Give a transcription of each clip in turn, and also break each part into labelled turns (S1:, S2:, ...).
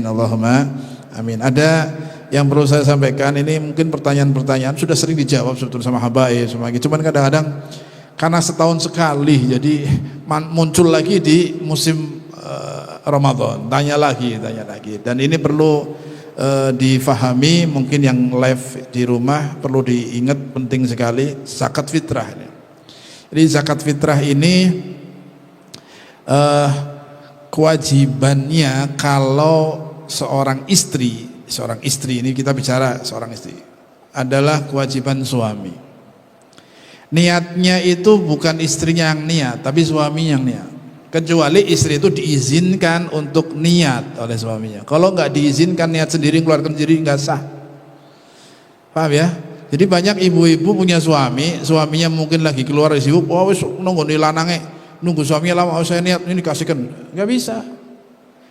S1: Allahumma amin. Ada yang perlu saya sampaikan, ini mungkin pertanyaan-pertanyaan sudah sering dijawab sebetulnya sama habaib sama gitu. Cuman kadang-kadang karena setahun sekali jadi muncul lagi di musim Ramadan, tanya lagi. Dan ini perlu difahami, mungkin yang live di rumah perlu diingat, penting sekali zakat fitrah ini. Jadi zakat fitrah ini kewajibannya kalau seorang istri ini, kita bicara seorang istri, adalah kewajiban suami. Niatnya itu bukan istrinya yang niat, tapi suami yang niat. Kecuali istri itu diizinkan untuk niat oleh suaminya. Kalau nggak diizinkan, niat sendiri, keluarkan sendiri, nggak sah. Paham ya? Jadi banyak ibu-ibu punya suami, suaminya mungkin lagi keluar sibuk, wah wis nunggu di lanange, nunggu suaminya lama, saya niat ini kasihkan, nggak bisa.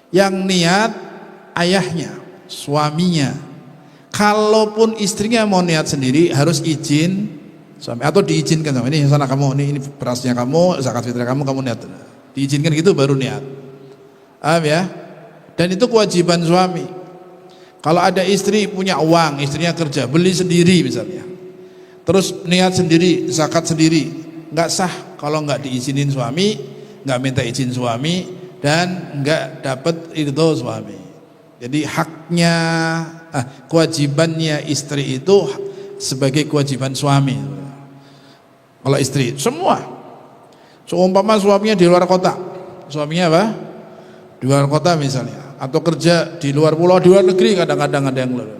S1: Yang niat ayahnya, suaminya. Kalaupun istrinya mau niat sendiri, harus izin suami atau diizinkan sama ini sana kamu, ini berasnya kamu, zakat fitrah kamu niat. Diizinkan gitu baru niat. Paham ya? Dan itu kewajiban suami. Kalau ada istri punya uang, istrinya kerja, beli sendiri misalnya, terus niat sendiri, zakat sendiri, nggak sah kalau nggak diizinin suami, nggak minta izin suami, dan nggak dapat itu suami. Jadi haknya, kewajibannya istri itu sebagai kewajiban suami. Kalau istri, semua. Seumpama suaminya di luar kota, suaminya apa? Di luar kota misalnya, atau kerja di luar pulau, di luar negeri, kadang-kadang ada yang luar.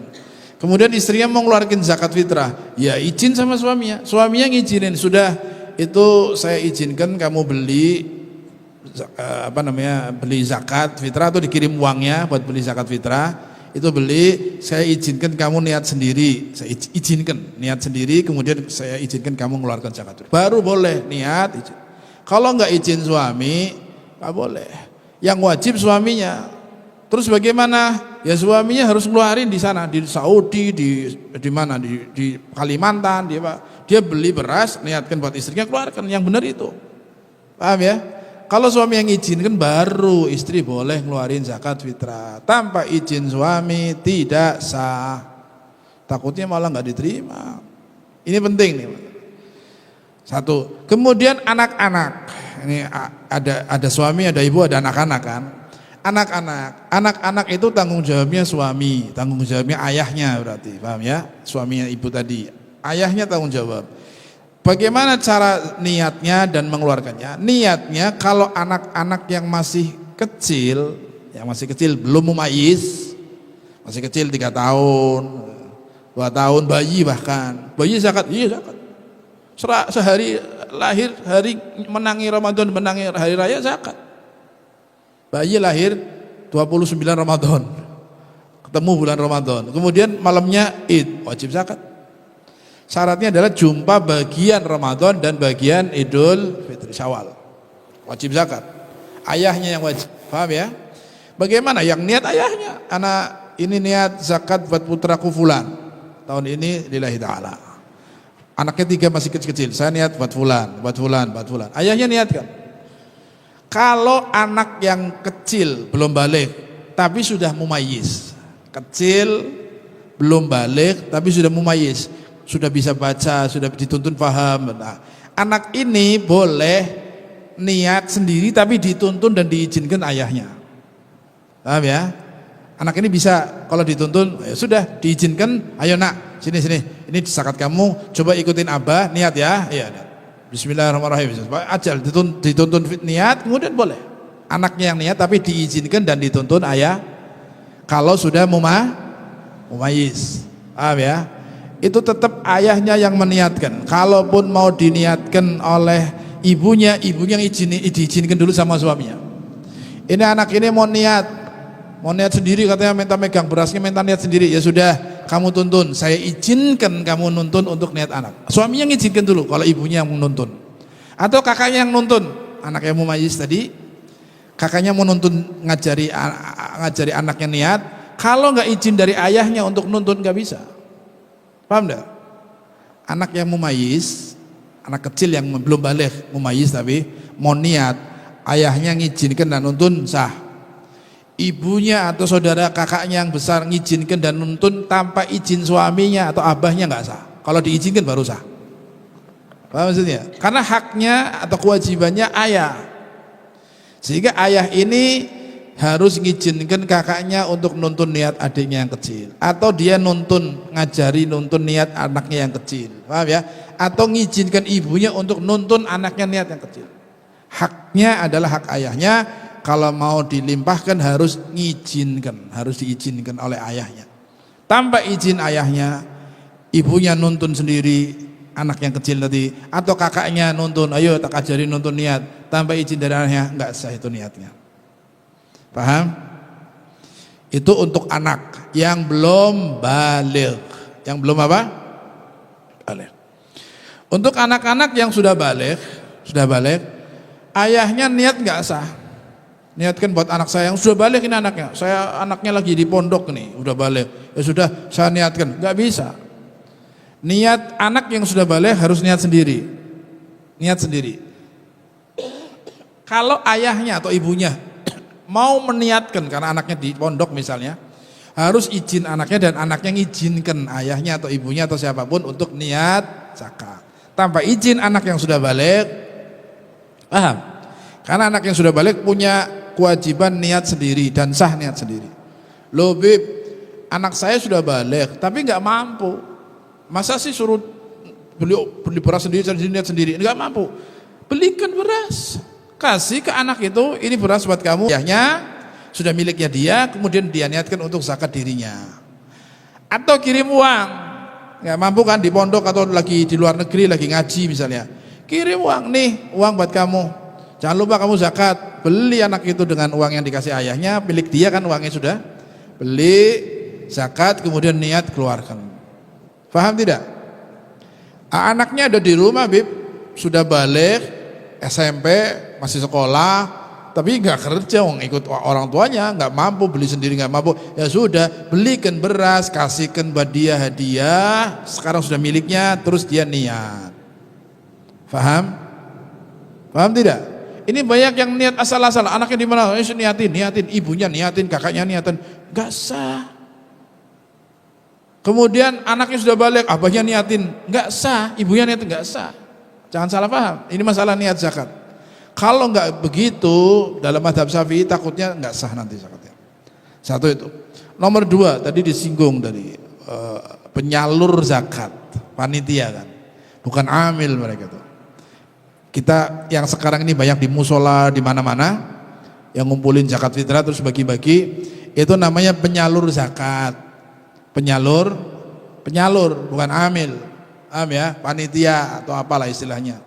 S1: Kemudian istrinya mau ngeluarin zakat fitrah, ya izin sama suaminya ngizinin, sudah itu saya izinkan kamu beli beli zakat fitrah, atau dikirim uangnya buat beli zakat fitrah, itu beli, saya izinkan kamu niat sendiri, saya izinkan niat sendiri, kemudian saya izinkan kamu mengeluarkan zakat fitrah, baru boleh niat izin. Kalau nggak izin suami, nggak boleh. Yang wajib suaminya. Terus bagaimana? Ya suaminya harus ngeluarin di sana, di Saudi, di mana, di Kalimantan, dia beli beras, niatkan buat istrinya, keluarkan. Yang benar itu. Paham ya? Kalau suami yang izinkan, baru istri boleh ngeluarin zakat fitrah. Tanpa izin suami tidak sah. Takutnya malah nggak diterima. Ini penting nih. Satu. Kemudian anak-anak. Ini ada suami, ada ibu, ada anak-anak kan. Anak-anak itu tanggung jawabnya suami, tanggung jawabnya ayahnya berarti, paham ya? Suaminya ibu tadi, ayahnya tanggung jawab. Bagaimana cara niatnya dan mengeluarkannya? Niatnya kalau anak-anak yang masih kecil belum mumayyiz, masih kecil 3 tahun, 2 tahun, bayi bahkan, bayi zakat, iya zakat. Sehari lahir, hari menangi Ramadan, menangi hari raya zakat. Bayi lahir 29 Ramadan, ketemu bulan Ramadan, kemudian malamnya Id, wajib zakat. Syaratnya adalah jumpa bagian Ramadan dan bagian Idul Fitri Syawal, wajib zakat. Ayahnya yang wajib, paham ya? Bagaimana? Yang niat ayahnya, anak ini niat zakat buat putraku fulan, tahun ini lillahi ta'ala. Anaknya 3 masih kecil-kecil, saya niat buat fulan. Ayahnya niatkan. Kalau anak yang kecil belum balik tapi sudah mumayyiz, kecil belum balik tapi sudah mumayyiz, sudah bisa baca, sudah dituntun paham. Nah, anak ini boleh niat sendiri tapi dituntun dan diizinkan ayahnya. Paham ya? Anak ini bisa kalau dituntun, ya sudah diizinkan, ayo nak, sini, ini zakat kamu, coba ikutin abah, niat ya, iya niat. Bismillahirrahmanirrahim, ajal dituntun niat, kemudian boleh. Anaknya yang niat tapi diizinkan dan dituntun ayah, kalau sudah mumayyiz, paham ya? Itu tetap ayahnya yang meniatkan. Kalaupun mau diniatkan oleh ibunya yang diizinkan dulu sama suaminya. Ini anak ini mau niat sendiri, katanya minta megang berasnya, minta niat sendiri, ya sudah kamu tuntun, saya izinkan kamu nuntun untuk niat anak. Suaminya ngizinkan dulu kalau ibunya yang menuntun, atau kakaknya yang nuntun. Anak yang mumayyiz tadi, kakaknya mau nuntun, ngajari anaknya niat. Kalau nggak izin dari ayahnya untuk nuntun, nggak bisa. Paham nggak? Anak yang mumayyiz, anak kecil yang belum balik mumayyiz tapi mau niat, ayahnya ngizinkan dan nuntun, sah. ibunya atau saudara kakaknya yang besar ngizinkan dan nuntun tanpa izin suaminya atau abahnya nggak sah. Kalau diizinkan baru sah. Paham maksudnya? Karena haknya atau kewajibannya ayah. Sehingga ayah ini harus ngizinkan kakaknya untuk nuntun niat adiknya yang kecil, atau dia nuntun niat anaknya yang kecil. Paham ya? Atau ngizinkan ibunya untuk nuntun anaknya niat yang kecil. Haknya adalah hak ayahnya. Kalau mau dilimpahkan harus diizinkan oleh ayahnya. Tanpa izin ayahnya, ibunya nuntun sendiri anak yang kecil tadi, atau kakaknya nuntun, ayo tak ajarin nuntun niat, tanpa izin dari anaknya, nggak sah itu niatnya. Paham? Itu untuk anak yang belum baligh. Yang belum apa? Baligh. Untuk anak-anak yang sudah baligh, ayahnya niat nggak sah. Niatkan buat anak saya yang sudah balik ini anaknya, anaknya lagi di pondok nih, udah balik, ya sudah saya niatkan, nggak bisa. Niat anak yang sudah balik harus niat sendiri. Kalau ayahnya atau ibunya mau meniatkan karena anaknya di pondok misalnya, harus izin anaknya dan anaknya ngizinkan ayahnya atau ibunya atau siapapun untuk niat zakat. Tanpa izin anak yang sudah balik, paham? Karena anak yang sudah balik punya kewajiban niat sendiri dan sah niat sendiri. Loh Bib, anak saya sudah balik tapi nggak mampu. Masa sih suruh beli beras sendiri niat sendiri? Nggak mampu. Belikan beras, kasih ke anak itu, ini beras buat kamu. Ayahnya sudah miliknya dia, kemudian dia niatkan untuk zakat dirinya. Atau kirim uang, nggak mampu kan di pondok atau lagi di luar negeri lagi ngaji misalnya. Kirim uang nih, uang buat kamu. Jangan lupa kamu zakat, beli anak itu dengan uang yang dikasih ayahnya, milik dia kan uangnya sudah, beli zakat kemudian niat keluarkan. Paham tidak? Anaknya ada di rumah Bib, sudah balik, SMP, masih sekolah, tapi nggak kerja, ikut orang tuanya, nggak mampu, beli sendiri nggak mampu, ya sudah, belikan beras, kasihkan buat dia hadiah, sekarang sudah miliknya, terus dia niat. Paham? Paham tidak? Ini banyak yang niat asal-asal, anaknya di mana? Niatin, ibunya niatin, kakaknya niatin, nggak sah. Kemudian anaknya sudah balik, abahnya niatin, nggak sah, ibunya niatin, nggak sah. Jangan salah paham, ini masalah niat zakat. Kalau nggak begitu dalam mazhab Syafi'i takutnya nggak sah nanti zakatnya. Satu itu. Nomor dua tadi disinggung dari penyalur zakat, panitia kan, bukan amil mereka tuh. Kita yang sekarang ini banyak di musola di mana-mana yang ngumpulin zakat fitrah terus bagi-bagi, itu namanya penyalur zakat. Penyalur bukan amil. Ya, panitia atau apalah istilahnya.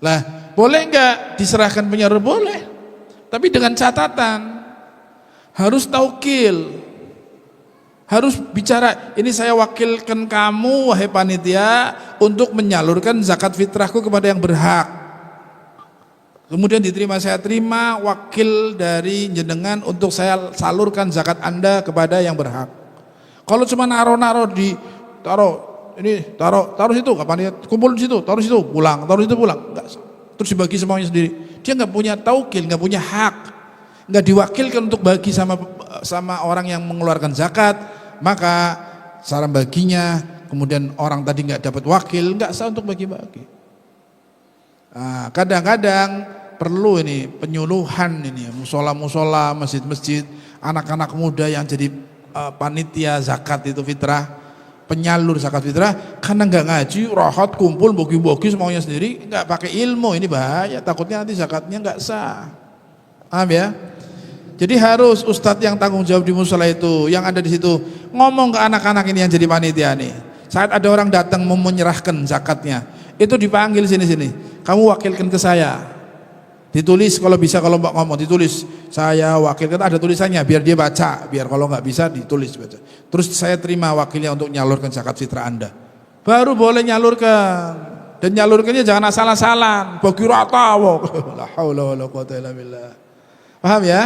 S1: Lah, boleh enggak diserahkan penyalur? Boleh. Tapi dengan catatan harus taukil. Harus bicara, ini saya wakilkan kamu wahai panitia untuk menyalurkan zakat fitrahku kepada yang berhak. Kemudian diterima, saya terima wakil dari jenengan untuk saya salurkan zakat Anda kepada yang berhak. Kalau cuma taruh situ, kapan kumpul di situ, taruh situ, pulang, enggak. Terus dibagi semuanya sendiri. Dia nggak punya taukil, nggak punya hak, nggak diwakilkan untuk bagi sama orang yang mengeluarkan zakat, maka cara baginya, kemudian orang tadi nggak dapat wakil, nggak sah untuk bagi-bagi. Nah, kadang-kadang perlu ini penyuluhan ini, musola-musola, masjid-masjid, anak-anak muda yang jadi panitia zakat itu fitrah, penyalur zakat fitrah, karena nggak ngaji, rahat kumpul bogi-bogi semuanya sendiri, nggak pakai ilmu, ini bahaya, takutnya nanti zakatnya nggak sah. Paham ya? Jadi harus ustadz yang tanggung jawab di musola itu, yang ada di situ, ngomong ke anak-anak ini yang jadi panitia nih. Saat ada orang datang mau menyerahkan zakatnya, itu dipanggil sini-sini, kamu wakilkan ke saya. Ditulis kalau bisa, kalau mbak ngomong ditulis, saya wakilkan, ada tulisannya biar dia baca, biar kalau nggak bisa ditulis baca. Terus saya terima wakilnya untuk nyalurkan zakat fitrah Anda. Baru boleh nyalurkan. Dan nyalurkannya jangan asal-asalan, bagi rata. La haula wala quwata illa billah. Paham ya?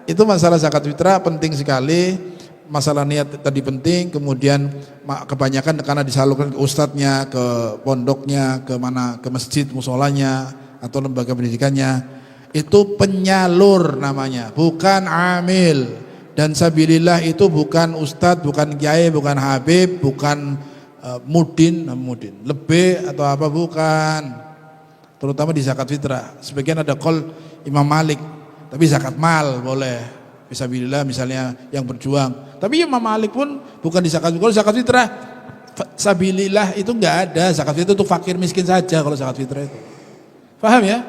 S1: Itu masalah zakat fitrah penting sekali. Masalah niat tadi penting, kemudian kebanyakan karena disalurkan ke ustadznya, ke pondoknya, ke mana, ke masjid musolanya atau lembaga pendidikannya, itu penyalur namanya, bukan amil. Dan sabilillah itu bukan ustadz, bukan kiai, bukan habib, bukan mudin, lebih atau apa, bukan. Terutama di zakat fitrah. Sebagian ada qol Imam Malik, tapi zakat mal boleh. Fisabilillah misalnya yang berjuang. Tapi Imam Malik pun bukan di zakat. Kalau zakat fitrah, sabilillah itu enggak ada. Zakat fitrah itu fakir miskin saja kalau zakat fitrah itu. Paham ya?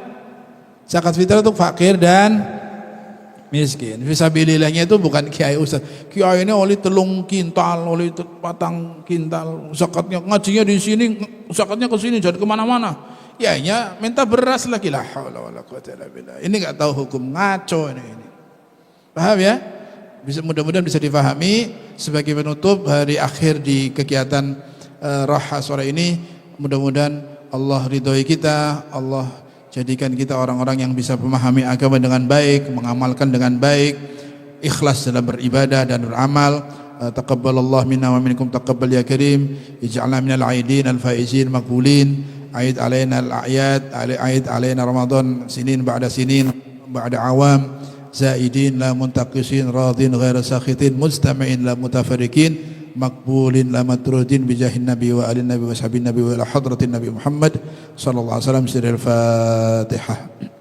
S1: Zakat fitrah itu fakir dan miskin. Fisabilillahnya itu bukan kiai ustaz. Kiai ini oli telung kintal, oli patang kintal. Zakatnya ngajinya di sini, zakatnya ke sini, jangan kemana-mana. Ya, minta beras lagi lah. Ini nggak tahu hukum, ngaco ini. Paham ya? Mudah-mudahan bisa difahami. Sebagai penutup hari akhir di kegiatan Roha sore ini, mudah-mudahan Allah ridhoi kita, Allah jadikan kita orang-orang yang bisa memahami agama dengan baik, mengamalkan dengan baik, ikhlas dalam beribadah dan beramal. Taqabbalallahu minna wa minkum taqabbal ya karim. Ij'alna minal aidin al-faizin maqbulin. Aid alaina al-a'yad, aid alaina Ramadan sinin ba'da sinin, ba'da awam, zaidin la muntaqisin, radin ghaira sakhitin, mustami'in la mutafarriqin, maqbulin la matrudin bijahin nabi wa alin nabi wa sahabin nabi wa ila hadratin nabi Muhammad sallallahu alaihi wasallam. Sirrul Fatihah.